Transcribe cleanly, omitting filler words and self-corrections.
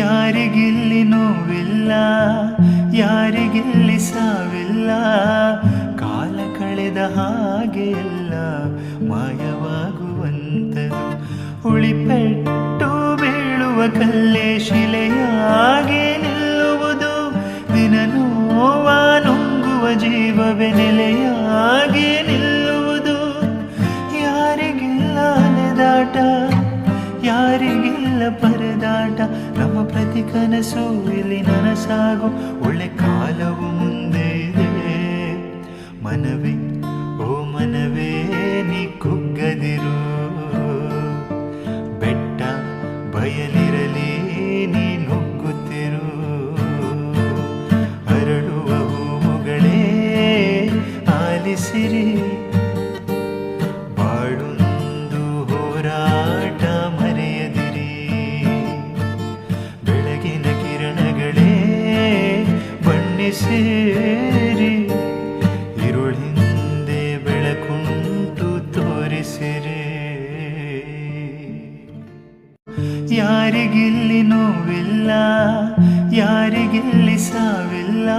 ಯಾರಿಗಿಲ್ಲಿ ನೋವಿಲ್ಲ, ಯಾರಿಗಿಲ್ಲಿ ಸಾವಿಲ್ಲ, ಕಾಲ ಕಳೆದ ಹಾಗೆ ಎಲ್ಲ ಮಾಯವಾಗುವಂಥದು. ಉಳಿಪೆಟ್ಟು ಬೀಳುವ ಕಲ್ಲೇ ಶಿಲೆಯಾಗಿ ನಿಲ್ಲುವುದು, ದಿನ ನೋವ ನುಂಗುವ ಜೀವವೇ ನೆಲೆಯಾಗಿ ನಿಲ್ಲುವುದು. ಯಾರಿಗಿಲ್ಲ ಅಲೆದಾಟ, ಯಾರಿಗಿಲ್ಲ ಪರದಾಟ, ನಮ್ಮ ಪ್ರತಿ ಕನಸು ಇಲ್ಲಿ ನನಸಾಗು ಒಳ್ಳೆ ಕಾಲವು ಮುಂದೆ ಇದೆ. ಮನವೇ ಓ ಮನವೇ ನೀ ಕುಗ್ಗದಿರು, ಬೆಟ್ಟ ಬಯಲಿರಲಿ ನೀ ನುಗ್ಗುತ್ತಿರು. ಅರಳುವ ಹೂವುಗಳೇ ಆಲಿಸಿರಿ, ಬಾಳೊಂದು ಹೋರಾಟ ಮರೆಯದಿರಿ. ಬೆಳಗಿನ ಕಿರಣಗಳೇ ಬಣ್ಣಿಸಿರಿ, ഇരുളിಂದೆ ಬೆಳಕುಂಟು ತೋರಿಸಿರಿ. ಯಾರಿಗಿಲ್ಲಿ ನೋವಿಲ್ಲ, ಯಾರಿಗಿಲ್ಲಿ ಸಾವಿಲ್ಲ,